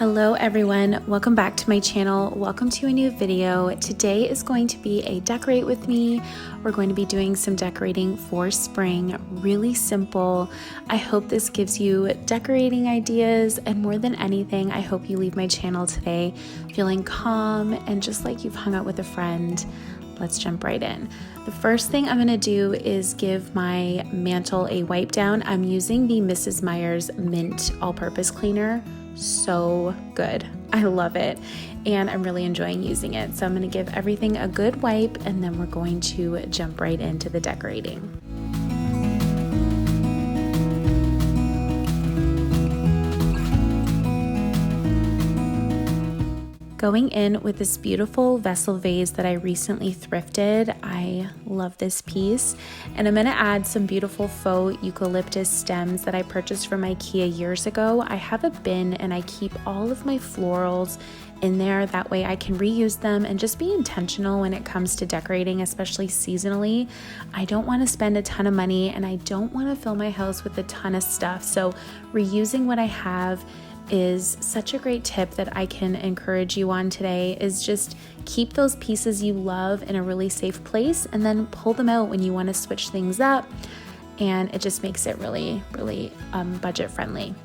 Hello everyone, welcome back to my channel. Welcome to a new video. Today is going to be a decorate with me. We're going to be doing some decorating for spring, really simple. I hope this gives you decorating ideas, and more than anything, I hope you leave my channel today feeling calm and just like you've hung out with a friend. Let's jump right in. The first thing I'm gonna do is give my mantle a wipe down. I'm using the Mrs. Meyer's Mint All-Purpose Cleaner. So good. I love it and I'm really enjoying using it. So I'm going to give everything a good wipe and then we're going to jump right into the decorating. Going in with this beautiful vessel vase that I recently thrifted. I love this piece. And I'm gonna add some beautiful faux eucalyptus stems that I purchased from IKEA years ago. I have a bin and I keep all of my florals in there. That way I can reuse them and just be intentional when it comes to decorating, especially seasonally. I don't wanna spend a ton of money and I don't wanna fill my house with a ton of stuff. So reusing what I have is such a great tip that I can encourage you on today, is just keep those pieces you love in a really safe place and then pull them out when you want to switch things up, and it just makes it really budget friendly.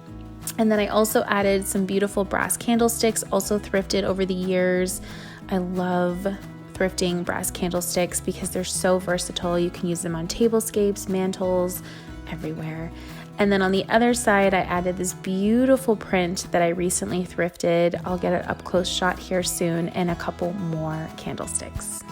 And then I also added some beautiful brass candlesticks, also thrifted over the years. I love thrifting brass candlesticks because they're so versatile. You can use them on tablescapes, mantles, everywhere. And then on the other side, I added this beautiful print that I recently thrifted. I'll get an up close shot here soon, and a couple more candlesticks.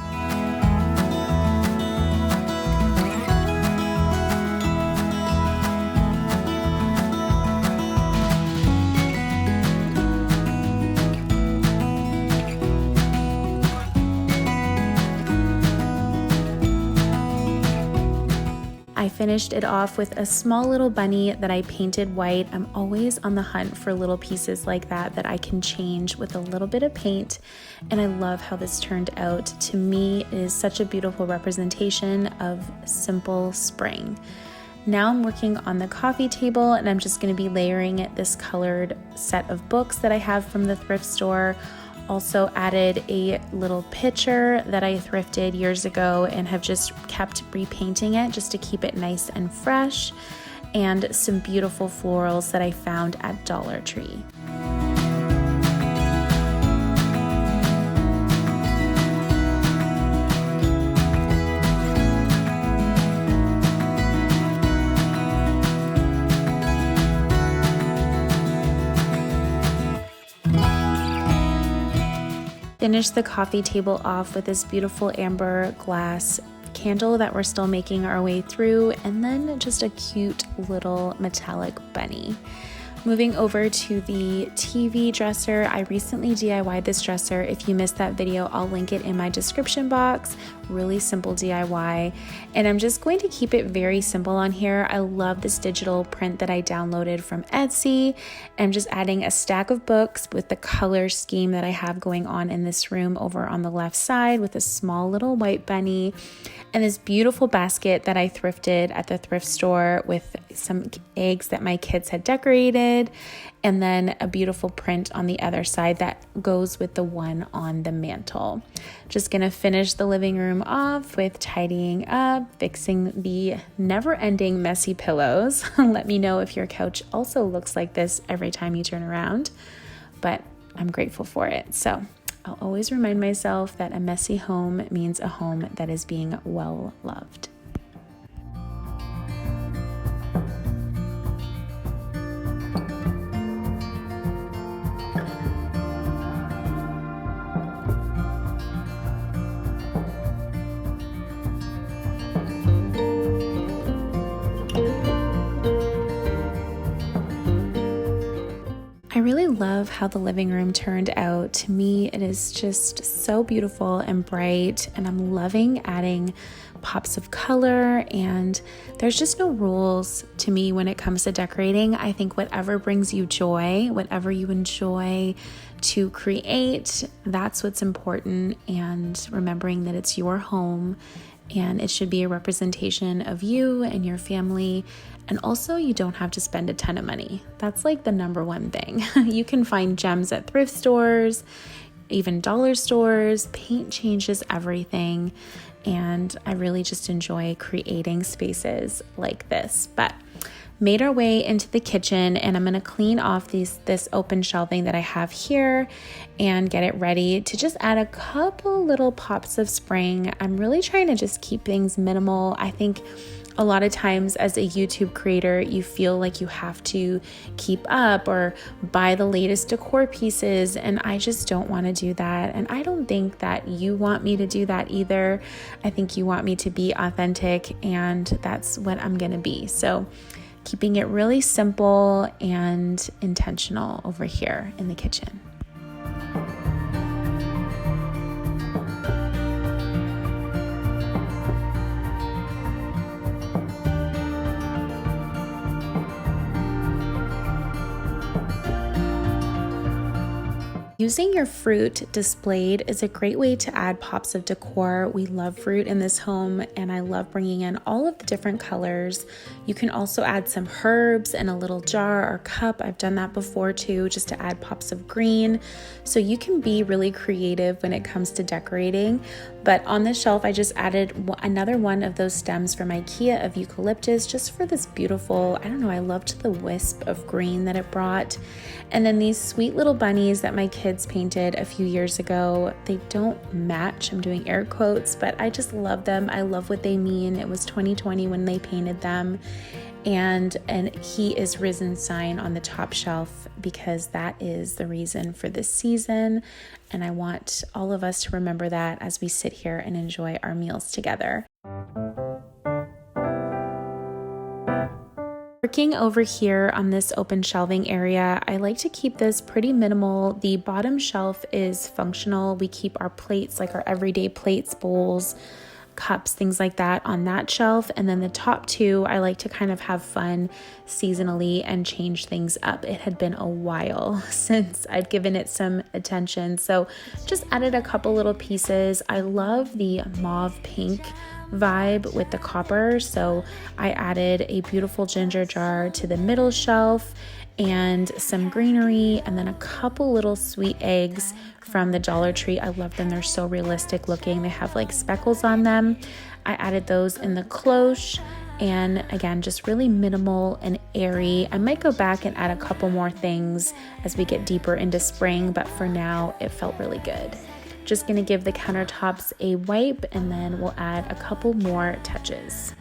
I finished it off with a small little bunny that I painted white. I'm always on the hunt for little pieces like that I can change with a little bit of paint, and I love how this turned out. To me, it is such a beautiful representation of simple spring. Now I'm working on the coffee table, and I'm just going to be layering this colored set of books that I have from the thrift store. Also added a little picture that I thrifted years ago and have just kept repainting it just to keep it nice and fresh, and some beautiful florals that I found at Dollar Tree. Finish the coffee table off with this beautiful amber glass candle that we're still making our way through, and then just a cute little metallic bunny. Moving over to the TV dresser, I recently DIY'd this dresser. If you missed that video, I'll link it in my description box. Really simple DIY, and I'm just going to keep it very simple on here. I love this digital print that I downloaded from Etsy. I'm just adding a stack of books with the color scheme that I have going on in this room over on the left side, with a small little white bunny, and this beautiful basket that I thrifted at the thrift store with some eggs that my kids had decorated, and then a beautiful print on the other side that goes with the one on the mantle. Just gonna finish the living room off with tidying up, fixing the never-ending messy pillows. Let me know if your couch also looks like this every time you turn around, but I'm grateful for it. So I'll always remind myself that a messy home means a home that is being well loved. I really love how the living room turned out. To me, it is just so beautiful and bright, and I'm loving adding pops of color, and there's just no rules to me when it comes to decorating. I think whatever brings you joy, whatever you enjoy to create, that's what's important, and remembering that it's your home and it should be a representation of you and your family. And also, you don't have to spend a ton of money. That's like the number one thing. You can find gems at thrift stores, even dollar stores. Paint changes everything. And I really just enjoy creating spaces like this. But made our way into the kitchen, and I'm going to clean off this open shelving that I have here and get it ready to just add a couple little pops of spring. I'm really trying to just keep things minimal. I think a lot of times as a YouTube creator, you feel like you have to keep up or buy the latest decor pieces, and I just don't want to do that. And I don't think that you want me to do that either. I think you want me to be authentic, and that's what I'm going to be. So keeping it really simple and intentional over here in the kitchen. Using your fruit displayed is a great way to add pops of decor. We love fruit in this home, and I love bringing in all of the different colors. You can also add some herbs in a little jar or cup. I've done that before too, just to add pops of green. So you can be really creative when it comes to decorating. But on this shelf, I just added another one of those stems from IKEA of eucalyptus, just for this beautiful, I don't know, I loved the wisp of green that it brought. And then these sweet little bunnies that my kids painted a few years ago. They don't match, I'm doing air quotes, but I just love them. I love what they mean. It was 2020 when they painted them. And He is Risen sign on the top shelf, because that is the reason for this season. And I want all of us to remember that as we sit here and enjoy our meals together. Working over here on this open shelving area, I like to keep this pretty minimal. The bottom shelf is functional. We keep our plates, like our everyday plates, bowls, cups, things like that on that shelf. And then the top two, I like to kind of have fun seasonally and change things up. It had been a while since I'd given it some attention. So just added a couple little pieces. I love the mauve pink vibe with the copper. So I added a beautiful ginger jar to the middle shelf and some greenery, and then a couple little sweet eggs from the Dollar Tree. I love them. They're so realistic looking. They have like speckles on them. I added those in the cloche, and again, just really minimal and airy. I might go back and add a couple more things as we get deeper into spring, but for now it felt really good. Just gonna give the countertops a wipe, and then we'll add a couple more touches.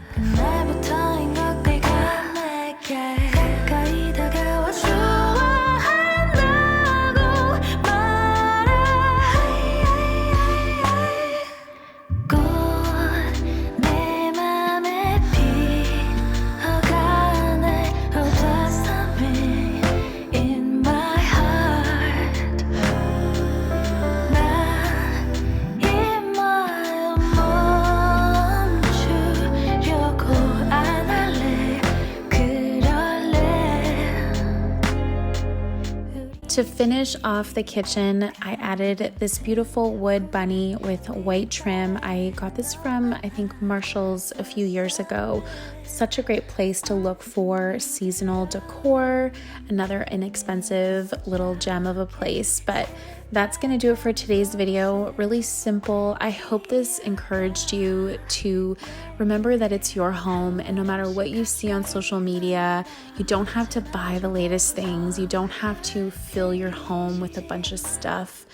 To finish off the kitchen, I added this beautiful wood bunny with white trim. I got this from, I think, Marshall's a few years ago. Such a great place to look for seasonal decor. Another inexpensive little gem of a place. But that's going to do it for today's video. Really simple. I hope this encouraged you to remember that it's your home, and no matter what you see on social media, you don't have to buy the latest things. You don't have to fill your home with a bunch of stuff.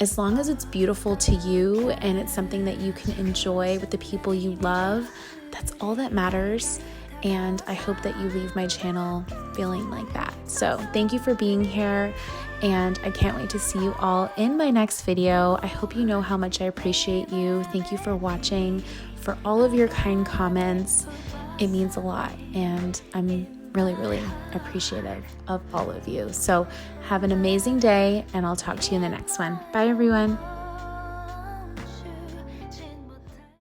As long as it's beautiful to you and it's something that you can enjoy with the people you love, that's all that matters. And I hope that you leave my channel feeling like that. So thank you for being here, and I can't wait to see you all in my next video. I hope you know how much I appreciate you. Thank you for watching, for all of your kind comments. It means a lot, and I'm really, really appreciative of all of you. So have an amazing day, and I'll talk to you in the next one. Bye, everyone.